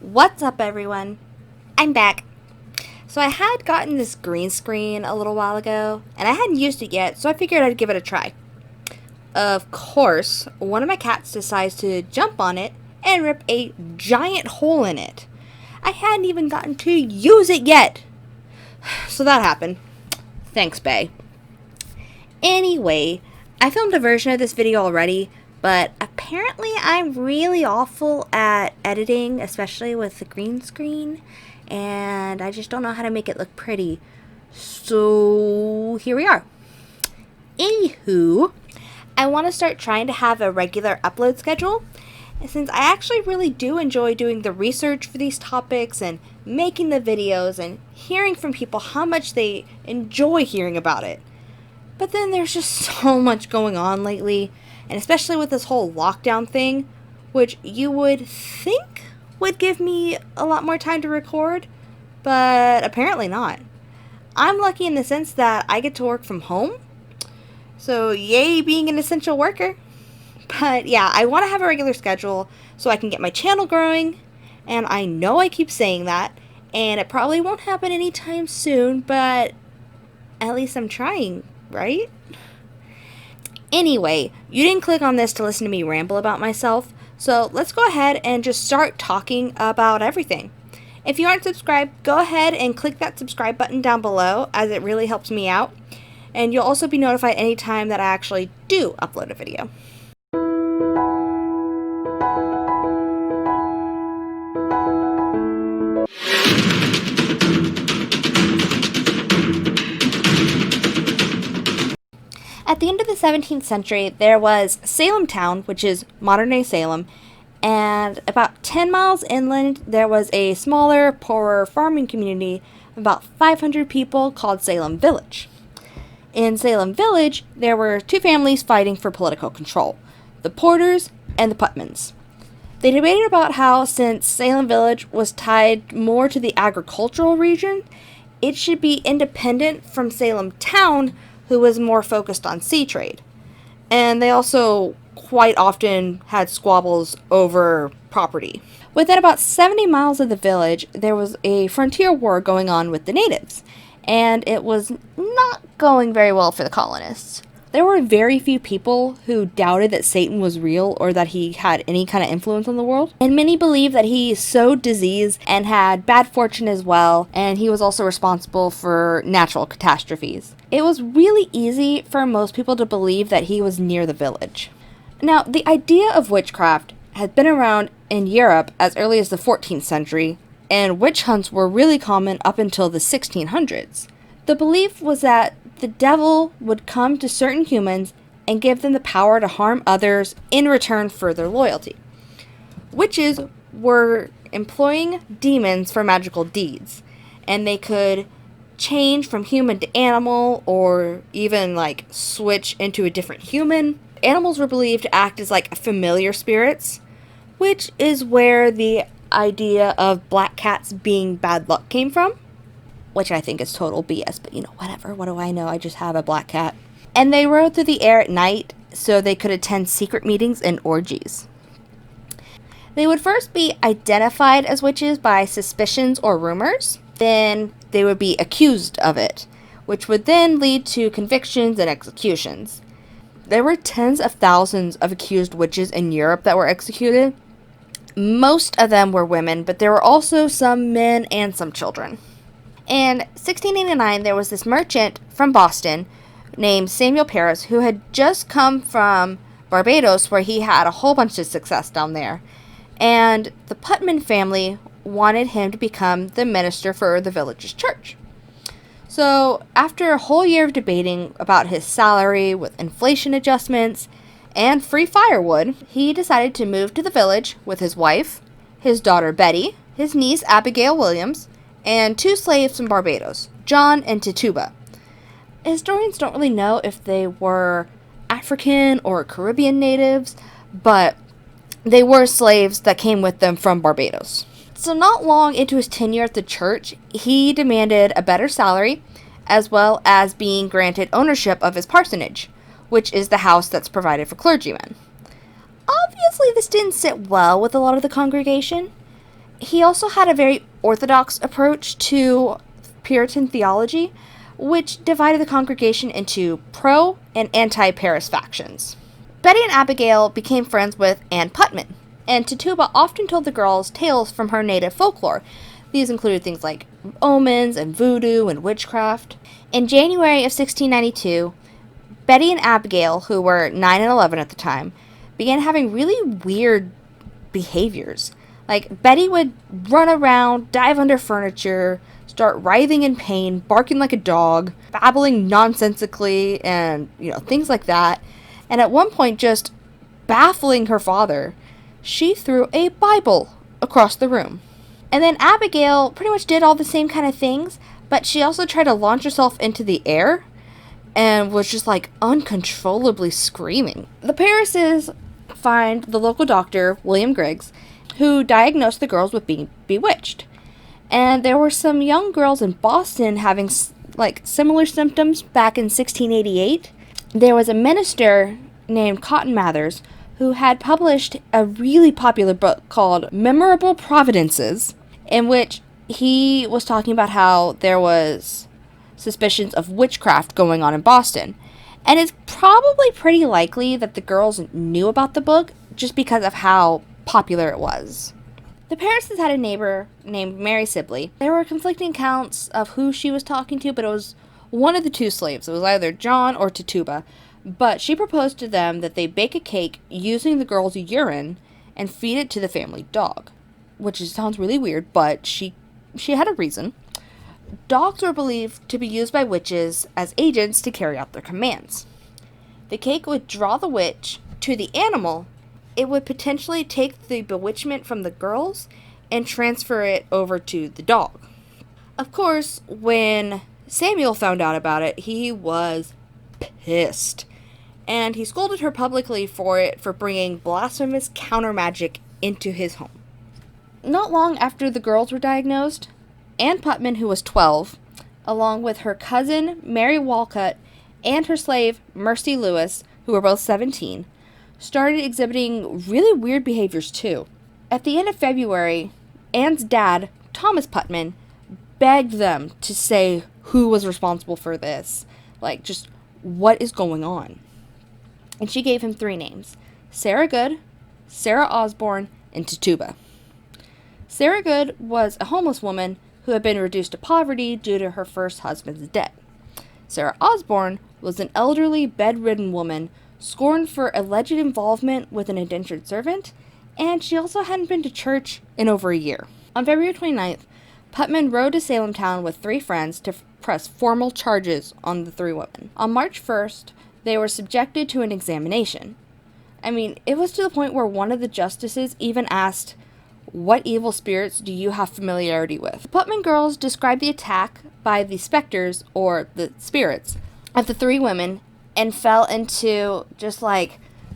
What's up, everyone? I'm back. So I had gotten this green screen a little while ago, and I hadn't used it yet, so I figured I'd give it a try. Of course, one of my cats decides to jump on it and rip a giant hole in it. I hadn't even gotten to use it yet. So that happened. Thanks, Bae. Anyway, I filmed a version of this video already, but apparently I'm really awful at editing, especially with the green screen, and I just don't know how to make it look pretty. So here we are. Anywho, I want to start trying to have a regular upload schedule, since I actually really do enjoy doing the research for these topics and making the videos and hearing from people how much they enjoy hearing about it. But then there's just so much going on lately, and especially with this whole lockdown thing, which you would think would give me a lot more time to record, but apparently not. I'm lucky in the sense that I get to work from home, so yay being an essential worker. But yeah, I want to have a regular schedule so I can get my channel growing, and I know I keep saying that, and it probably won't happen anytime soon, but at least I'm trying, right? Anyway, you didn't click on this to listen to me ramble about myself, so let's go ahead and just start talking about everything. If you aren't subscribed, go ahead and click that subscribe button down below, as it really helps me out, and you'll also be notified anytime that I actually do upload a video. At the end of the 17th century, there was Salem town, which is modern-day Salem, and about 10 miles inland, there was a smaller, poorer farming community of about 500 people called Salem Village. In Salem Village, there were two families fighting for political control, the Porters and the Putmans. They debated about how, since Salem Village was tied more to the agricultural region, it should be independent from Salem town, who was more focused on sea trade. And they also quite often had squabbles over property. Within about 70 miles of the village, there was a frontier war going on with the natives, and it was not going very well for the colonists. There were very few people who doubted that Satan was real or that he had any kind of influence on the world. And many believed that he sowed disease and had bad fortune as well, and he was also responsible for natural catastrophes. It was really easy for most people to believe that he was near the village. Now, the idea of witchcraft had been around in Europe as early as the 14th century, and witch hunts were really common up until the 1600s. The belief was that the devil would come to certain humans and give them the power to harm others in return for their loyalty. Witches were employing demons for magical deeds, and they could change from human to animal or even switch into a different human. Animals were believed to act as familiar spirits, which is where the idea of black cats being bad luck came from. Which I think is total BS, but whatever. What do I know? I just have a black cat. And they rode through the air at night so they could attend secret meetings and orgies. They would first be identified as witches by suspicions or rumors. Then they would be accused of it, which would then lead to convictions and executions. There were tens of thousands of accused witches in Europe that were executed. Most of them were women, but there were also some men and some children. In 1689, there was this merchant from Boston named Samuel Paris who had just come from Barbados, where he had a whole bunch of success down there. And the Putman family wanted him to become the minister for the village's church. So after a whole year of debating about his salary with inflation adjustments and free firewood, he decided to move to the village with his wife, his daughter Betty, his niece Abigail Williams, and two slaves from Barbados, John and Tituba. Historians don't really know if they were African or Caribbean natives, but they were slaves that came with them from Barbados. So not long into his tenure at the church, he demanded a better salary, as well as being granted ownership of his parsonage, which is the house that's provided for clergymen. Obviously, this didn't sit well with a lot of the congregation, He also had a very orthodox approach to Puritan theology, which divided the congregation into pro and anti-Paris factions. Betty and Abigail became friends with Ann Putman, and Tituba often told the girls tales from her native folklore. These included things like omens and voodoo and witchcraft. In January of 1692, Betty and Abigail, who were 9 and 11 at the time, began having really weird behaviors. Like, Betty would run around, dive under furniture, start writhing in pain, barking like a dog, babbling nonsensically, and, things like that. And at one point, just baffling her father, she threw a Bible across the room. And then Abigail pretty much did all the same kind of things, but she also tried to launch herself into the air and was just like uncontrollably screaming. The Parises find the local doctor, William Griggs, who diagnosed the girls with being bewitched. And there were some young girls in Boston having similar symptoms back in 1688. There was a minister named Cotton Mathers who had published a really popular book called Memorable Providences, in which he was talking about how there was suspicions of witchcraft going on in Boston. And it's probably pretty likely that the girls knew about the book just because of how popular it was. The Parises had a neighbor named Mary Sibley. There were conflicting accounts of who she was talking to, but it was one of the two slaves. It was either John or Tituba. But she proposed to them that they bake a cake using the girls' urine and feed it to the family dog. Which sounds really weird, but she had a reason. Dogs were believed to be used by witches as agents to carry out their commands. The cake would draw the witch to the animal. It would potentially take the bewitchment from the girls and transfer it over to the dog. Of course, when Samuel found out about it, he was pissed. And he scolded her publicly for bringing blasphemous counter magic into his home. Not long after the girls were diagnosed, Ann Putman, who was 12, along with her cousin Mary Walcott and her slave Mercy Lewis, who were both 17, started exhibiting really weird behaviors too. At the end of February, Ann's dad, Thomas Putman, begged them to say who was responsible for this. Just what is going on? And she gave him 3 names: Sarah Good, Sarah Osborne, and Tituba. Sarah Good was a homeless woman who had been reduced to poverty due to her first husband's death. Sarah Osborne was an elderly, bedridden woman scorned for alleged involvement with an indentured servant, and she also hadn't been to church in over a year. On February 29th, Putman rode to Salem town with 3 friends to press formal charges on the 3 women. On March 1st, they were subjected to an examination. It was to the point where one of the justices even asked, "What evil spirits do you have familiarity with?" The Putman girls described the attack by the specters, or the spirits, of the 3 women and fell into just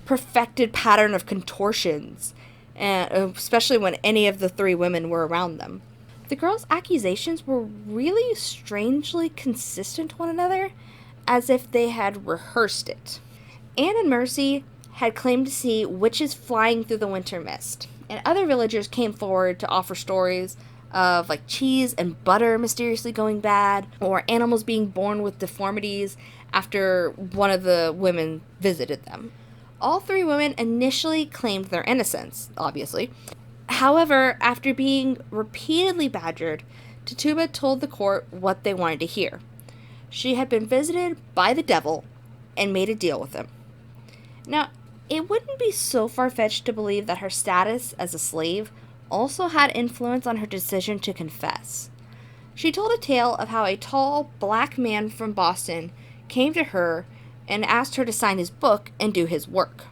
perfected pattern of contortions, and especially when any of the 3 women were around them. The girls' accusations were really strangely consistent to one another, as if they had rehearsed it. Anne and Mercy had claimed to see witches flying through the winter mist, and other villagers came forward to offer stories of cheese and butter mysteriously going bad, or animals being born with deformities after one of the women visited them. All 3 women initially claimed their innocence, obviously. However, after being repeatedly badgered, Tituba told the court what they wanted to hear. She had been visited by the devil and made a deal with him. Now, it wouldn't be so far-fetched to believe that her status as a slave also had influence on her decision to confess. She told a tale of how a tall, black man from Boston came to her and asked her to sign his book and do his work.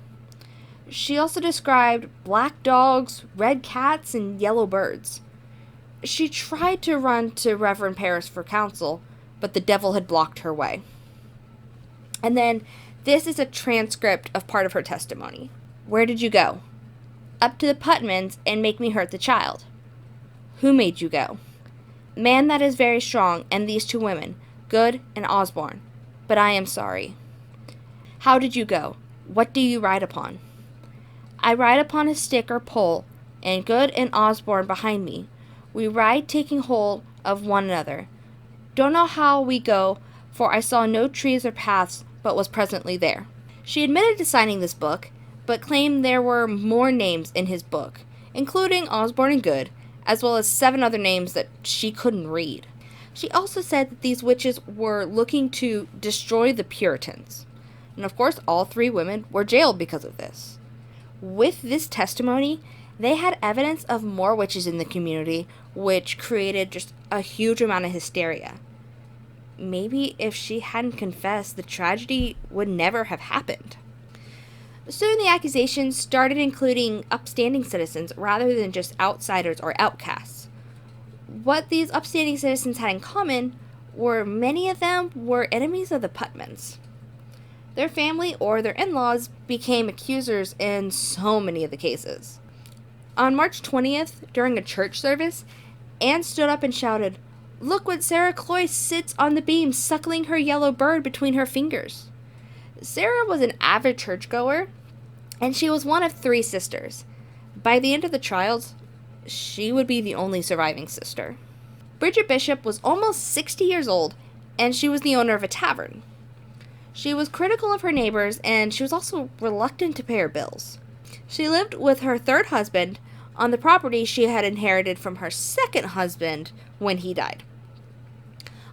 She also described black dogs, red cats, and yellow birds. She tried to run to Reverend Parris for counsel, but the devil had blocked her way. And then, this is a transcript of part of her testimony. "Where did you go?" "Up to the Putmans and make me hurt the child." "Who made you go?" "Man that is very strong, and these 2 women, Good and Osborne. But I am sorry." "How did you go? What do you ride upon?" "I ride upon a stick or pole, and Good and Osborne behind me. We ride taking hold of one another. Don't know how we go, for I saw no trees or paths, but was presently there. She admitted to signing this book, but claimed there were more names in his book, including Osborne and Good, as well as 7 other names that she couldn't read. She also said that these witches were looking to destroy the Puritans. And of course, all 3 women were jailed because of this. With this testimony, they had evidence of more witches in the community, which created just a huge amount of hysteria. Maybe if she hadn't confessed, the tragedy would never have happened. Soon the accusations started including upstanding citizens rather than just outsiders or outcasts. What these upstanding citizens had in common were many of them were enemies of the Putmans. Their family or their in-laws became accusers in so many of the cases. On March 20th, during a church service, Anne stood up and shouted, "Look what Sarah Cloyce sits on the beam suckling her yellow bird between her fingers." Sarah was an avid churchgoer, and she was one of 3 sisters. By the end of the trials, she would be the only surviving sister. Bridget Bishop was almost 60 years old, and she was the owner of a tavern. She was critical of her neighbors, and she was also reluctant to pay her bills. She lived with her 3rd husband on the property she had inherited from her 2nd husband when he died.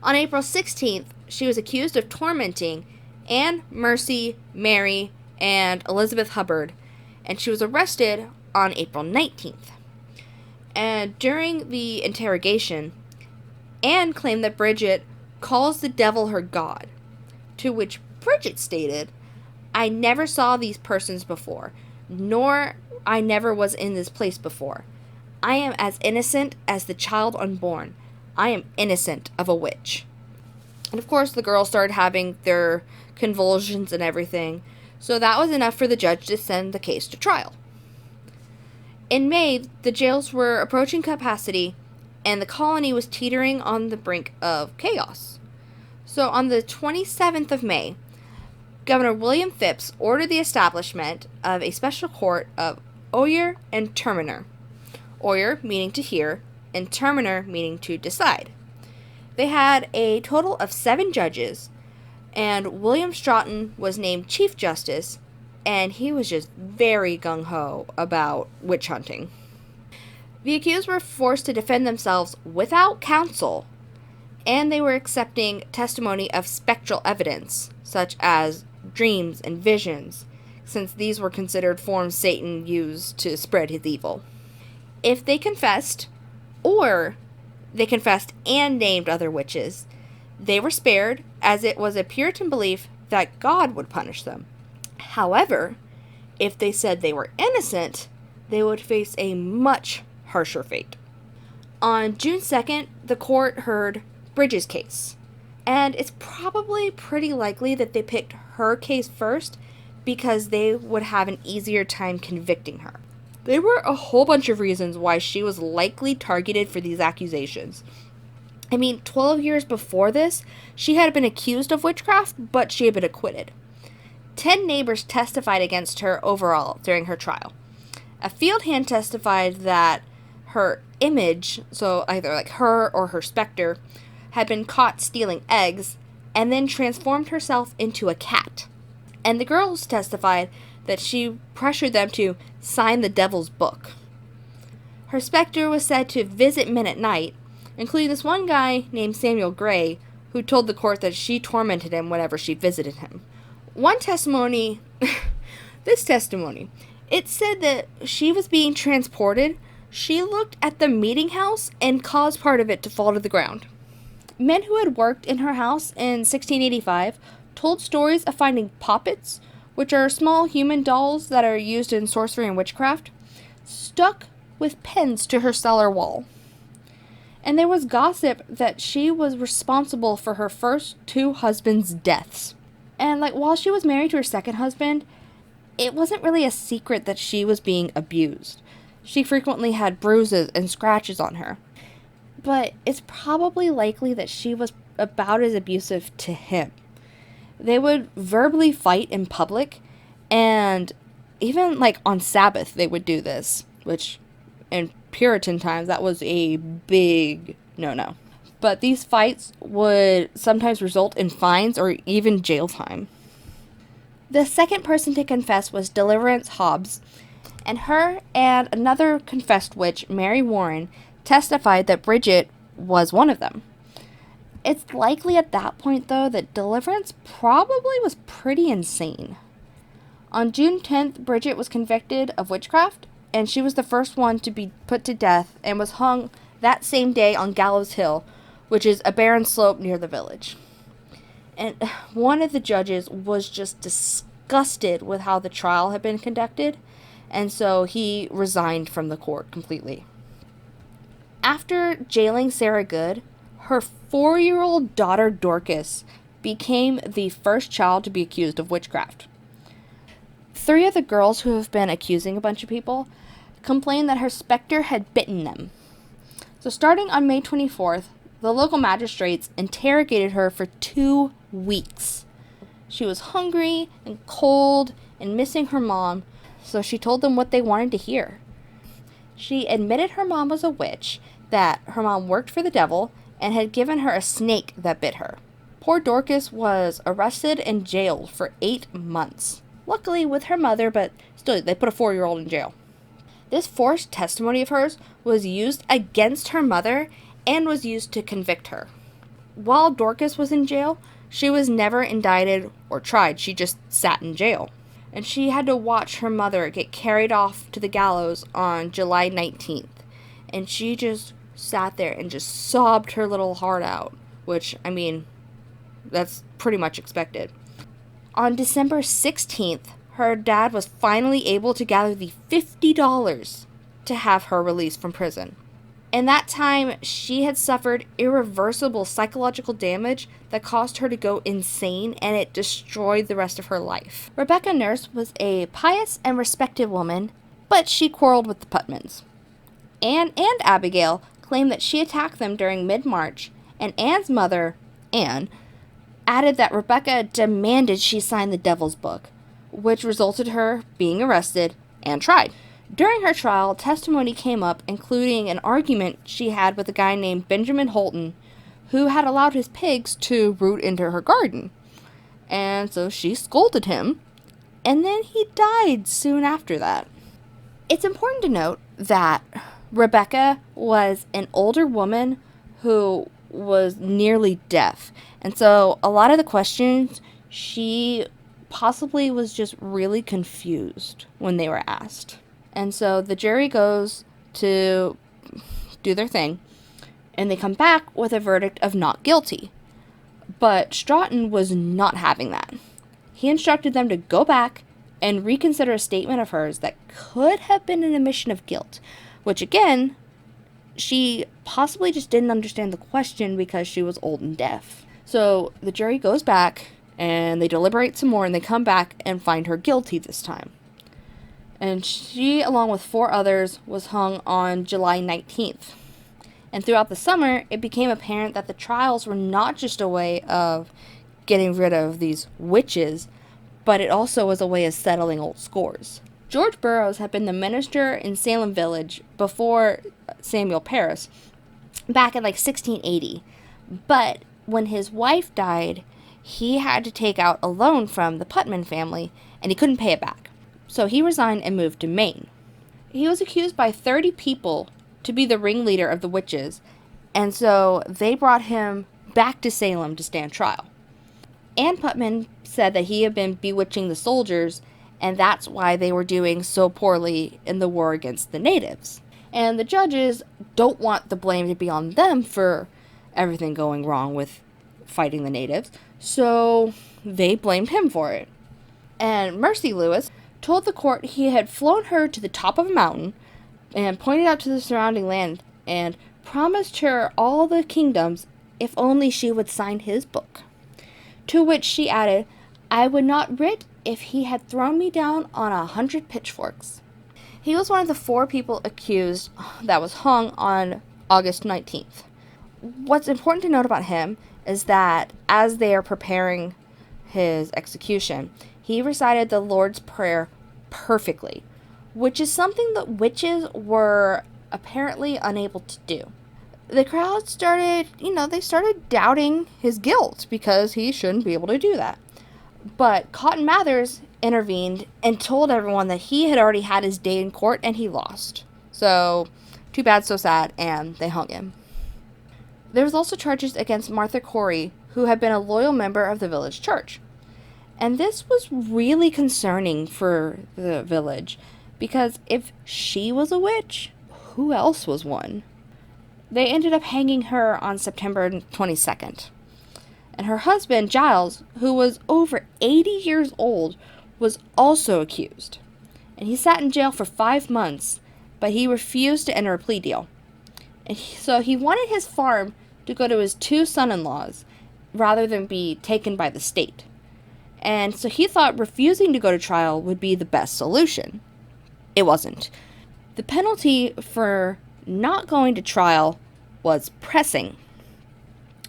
On April 16th, she was accused of tormenting Anne, Mercy, Mary, and Elizabeth Hubbard, and she was arrested on April 19th. And during the interrogation, Anne claimed that Bridget calls the devil her god, to which Bridget stated, "I never saw these persons before, nor I never was in this place before. I am as innocent as the child unborn. I am innocent of a witch." And of course, the girls started having their convulsions and everything, so that was enough for the judge to send the case to trial. In May, the jails were approaching capacity, and the colony was teetering on the brink of chaos. So on the 27th of May, Governor William Phips ordered the establishment of a special court of oyer and terminer. Oyer meaning to hear, and terminer meaning to decide. They had a total of 7 judges, and William Stratton was named Chief Justice, and he was just very gung-ho about witch hunting. The accused were forced to defend themselves without counsel, and they were accepting testimony of spectral evidence, such as dreams and visions, since these were considered forms Satan used to spread his evil. If they confessed, or they confessed and named other witches, they were spared, as it was a Puritan belief that God would punish them. However, if they said they were innocent, they would face a much harsher fate. On June 2nd, the court heard Bridget's case, and it's probably pretty likely that they picked her case first because they would have an easier time convicting her. There were a whole bunch of reasons why she was likely targeted for these accusations. 12 years before this, she had been accused of witchcraft, but she had been acquitted. 10 neighbors testified against her overall during her trial. A field hand testified that her image, so either like her or her specter, had been caught stealing eggs and then transformed herself into a cat. And the girls testified that she pressured them to sign the devil's book. Her specter was said to visit men at night, including this one guy named Samuel Gray, who told the court that she tormented him whenever she visited him. One testimony, it said that she was being transported. She looked at the meeting house and caused part of it to fall to the ground. Men who had worked in her house in 1685 told stories of finding poppets, which are small human dolls that are used in sorcery and witchcraft, stuck with pins to her cellar wall. And there was gossip that she was responsible for her first 2 husbands' deaths. And while she was married to her second husband, it wasn't really a secret that she was being abused. She frequently had bruises and scratches on her. But it's probably likely that she was about as abusive to him. They would verbally fight in public, and even on Sabbath they would do this, which in Puritan times, that was a big no-no. But these fights would sometimes result in fines or even jail time. The second person to confess was Deliverance Hobbs, and her and another confessed witch, Mary Warren, testified that Bridget was one of them. It's likely at that point, though, that Deliverance probably was pretty insane. On June 10th, Bridget was convicted of witchcraft, and she was the first one to be put to death and was hung that same day on Gallows Hill, which is a barren slope near the village. And one of the judges was just disgusted with how the trial had been conducted, and so he resigned from the court completely. After jailing Sarah Good, her 4-year-old daughter Dorcas became the first child to be accused of witchcraft. 3 of the girls who have been accusing a bunch of people complained that her specter had bitten them. So starting on May 24th, the local magistrates interrogated her for 2 weeks. She was hungry and cold and missing her mom, so she told them what they wanted to hear. She admitted her mom was a witch, that her mom worked for the devil, and had given her a snake that bit her. Poor Dorcas was arrested and jailed for 8 months. Luckily with her mother, but still, they put a 4-year-old in jail. This forced testimony of hers was used against her mother and was used to convict her. While Dorcas was in jail, she was never indicted or tried. She just sat in jail. And she had to watch her mother get carried off to the gallows on July 19th. And she just sat there and just sobbed her little heart out, which, I mean, that's pretty much expected. On December 16th, her dad was finally able to gather the $50 to have her released from prison. In that time, she had suffered irreversible psychological damage that caused her to go insane, and it destroyed the rest of her life. Rebecca Nurse was a pious and respected woman, but she quarreled with the Putmans. Anne and Abigail claimed that she attacked them during mid-March, and Anne's mother, Anne, added that Rebecca demanded she sign the Devil's Book, which resulted in her being arrested and tried. During her trial, testimony came up, including an argument she had with a guy named Benjamin Holton, who had allowed his pigs to root into her garden. And so she scolded him, and then he died soon after that. It's important to note that Rebecca was an older woman who was nearly deaf, and so a lot of the questions, she possibly was just really confused when they were asked. And so the jury goes to do their thing, and they come back with a verdict of not guilty. But Stratton was not having that. He instructed them to go back and reconsider a statement of hers that could have been an admission of guilt, which again, she possibly just didn't understand the question because she was old and deaf. So the jury goes back, and they deliberate some more, and they come back and find her guilty this time. And she, along with 4 others, was hung on July 19th. And throughout the summer, it became apparent that the trials were not just a way of getting rid of these witches, but it also was a way of settling old scores. George Burroughs had been the minister in Salem Village before Samuel Parris, back in 1680. But when his wife died, he had to take out a loan from the Putman family, and he couldn't pay it back. So he resigned and moved to Maine. He was accused by 30 people to be the ringleader of the witches, and so they brought him back to Salem to stand trial. Ann Putman said that he had been bewitching the soldiers, and that's why they were doing so poorly in the war against the natives. And the judges don't want the blame to be on them for everything going wrong with fighting the natives, so they blamed him for it. And Mercy Lewis told the court he had flown her to the top of a mountain and pointed out to the surrounding land and promised her all the kingdoms if only she would sign his book. To which she added, "I would not writ if he had thrown me down on 100 pitchforks." He was one of the 4 people accused that was hung on August 19th. What's important to note about him is that as they are preparing his execution, he recited the Lord's Prayer perfectly, which is something that witches were apparently unable to do. The crowd started, they started doubting his guilt because he shouldn't be able to do that. But Cotton Mather's intervened and told everyone that he had already had his day in court and he lost. So, too bad, so sad, and they hung him. There was also charges against Martha Corey, who had been a loyal member of the village church. And this was really concerning for the village, because if she was a witch, who else was one? They ended up hanging her on September 22nd. And her husband, Giles, who was over 80 years old, was also accused. And he sat in jail for 5 months, but he refused to enter a plea deal. And so he wanted his farm to go to his 2 son-in-laws rather than be taken by the state. And so he thought refusing to go to trial would be the best solution. It wasn't. The penalty for not going to trial was pressing.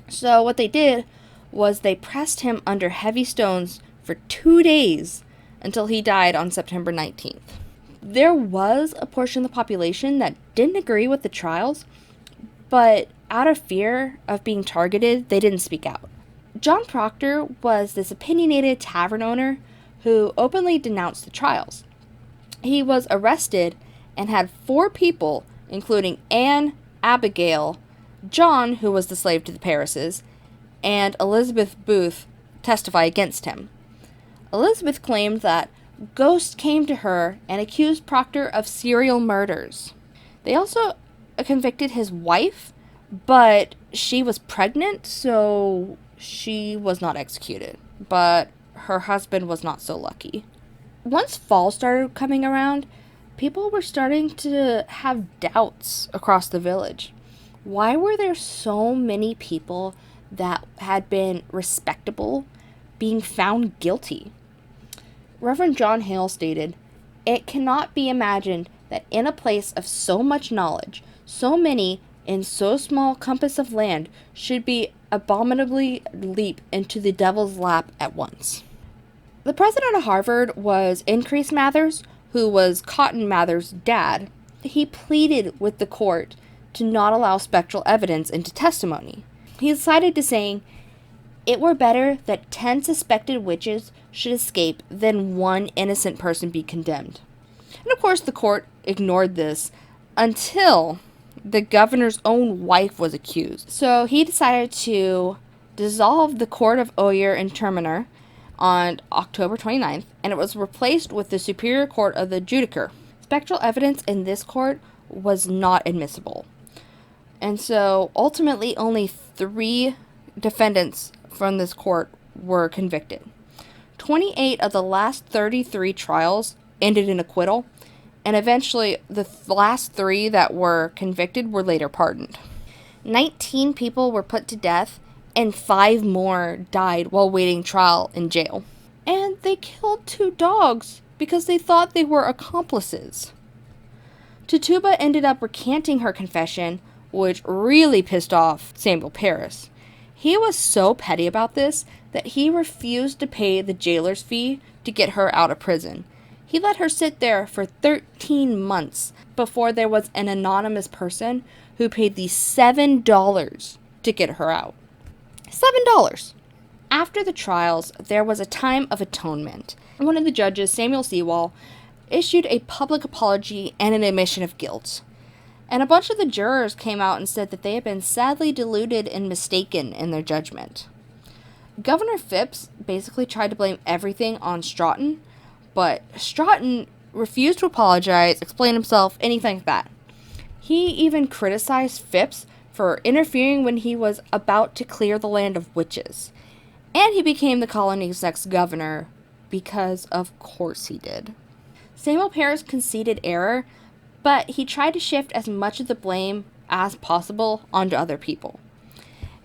So what they did was they pressed him under heavy stones for 2 days until he died on September 19th. There was a portion of the population that didn't agree with the trials, but out of fear of being targeted, they didn't speak out. John Proctor was this opinionated tavern owner who openly denounced the trials. He was arrested and had 4 people, including Anne, Abigail, John, who was the slave to the Parrises, and Elizabeth Booth, testify against him. Elizabeth claimed that ghosts came to her and accused Proctor of serial murders. They also convicted his wife, but she was pregnant, so she was not executed. But her husband was not so lucky. Once fall started coming around, people were starting to have doubts across the village. Why were there so many people that had been respectable being found guilty? Reverend John Hale stated, "It cannot be imagined that in a place of so much knowledge, so many in so small compass of land should be abominably leap into the devil's lap at once." The president of Harvard was Increase Mathers, who was Cotton Mather's dad. He pleaded with the court to not allow spectral evidence into testimony. He decided to saying, "It were better that 10 suspected witches should escape than 1 innocent person be condemned." And of course the court ignored this until the governor's own wife was accused. So he decided to dissolve the Court of Oyer and Terminer on October 29th, and it was replaced with the Superior Court of the Judicature. Spectral evidence in this court was not admissible. And so ultimately only 3 defendants from this court were convicted. 28 of the last 33 trials ended in acquittal, and eventually the last 3 that were convicted were later pardoned. 19 people were put to death, and 5 more died while waiting trial in jail. And they killed 2 dogs because they thought they were accomplices. Tituba ended up recanting her confession, which really pissed off Samuel Parris. He was so petty about this that he refused to pay the jailer's fee to get her out of prison. He let her sit there for 13 months before there was an anonymous person who paid the $7 to get her out. $7. After the trials, there was a time of atonement. One of the judges, Samuel Sewall, issued a public apology and an admission of guilt. And a bunch of the jurors came out and said that they had been sadly deluded and mistaken in their judgment. Governor Phipps basically tried to blame everything on Stratton, but Stratton refused to apologize, explain himself, anything like that. He even criticized Phipps for interfering when he was about to clear the land of witches. And he became the colony's next governor, because of course he did. Samuel Parris conceded error, but he tried to shift as much of the blame as possible onto other people.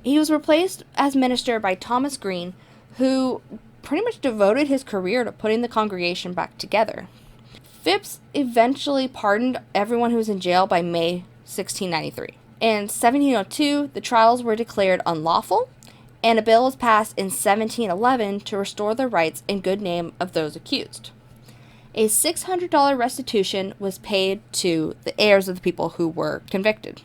He was replaced as minister by Thomas Green, who pretty much devoted his career to putting the congregation back together. Phipps eventually pardoned everyone who was in jail by May 1693. In 1702, the trials were declared unlawful, and a bill was passed in 1711 to restore the rights and good name of those accused. A $600 restitution was paid to the heirs of the people who were convicted.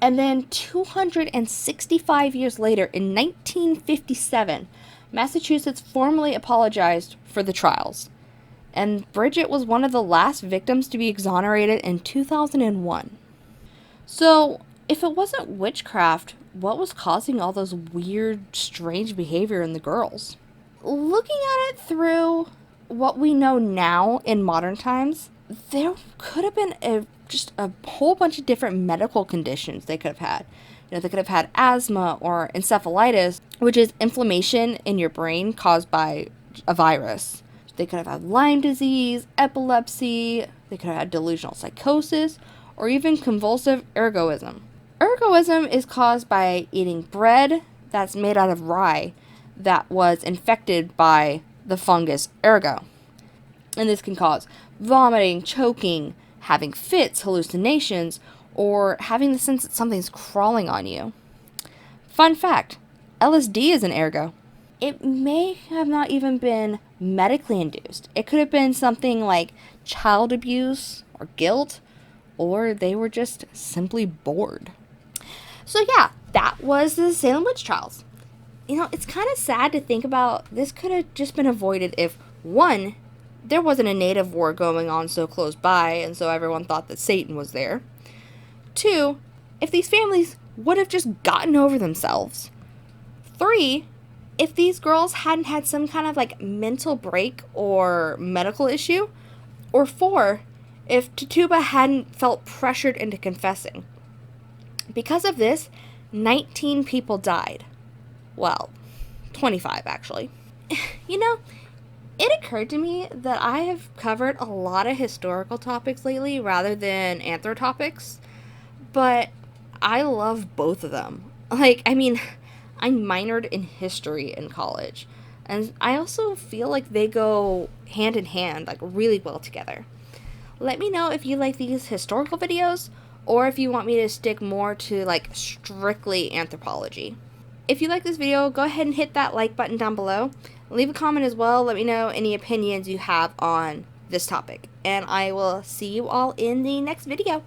And then 265 years later, in 1957, Massachusetts formally apologized for the trials. And Bridget was one of the last victims to be exonerated in 2001. So, if it wasn't witchcraft, what was causing all those weird, strange behavior in the girls? Looking at it through what we know now in modern times, there could have been just a whole bunch of different medical conditions they could have had. They could have had asthma or encephalitis, which is inflammation in your brain caused by a virus. They could have had Lyme disease, epilepsy, they could have had delusional psychosis, or even convulsive ergoism. Ergoism is caused by eating bread that's made out of rye that was infected by the fungus ergo. And this can cause vomiting, choking, having fits, hallucinations, or having the sense that something's crawling on you. Fun fact, LSD is an ergo. It may have not even been medically induced. It could have been something like child abuse or guilt, or they were just simply bored. So yeah, that was the Salem Witch Trials. It's kind of sad to think about. This could have just been avoided if, one, there wasn't a native war going on so close by, and so everyone thought that Satan was there. Two, if these families would have just gotten over themselves. Three, if these girls hadn't had some kind of mental break or medical issue. Or four, if Tituba hadn't felt pressured into confessing. Because of this, 19 people died. Well, 25 actually. It occurred to me that I have covered a lot of historical topics lately rather than anthro topics, but I love both of them. I minored in history in college, and I also feel like they go hand in hand, really well together. Let me know if you like these historical videos, or if you want me to stick more to, strictly anthropology. If you like this video, go ahead and hit that like button down below. Leave a comment as well. Let me know any opinions you have on this topic. And I will see you all in the next video.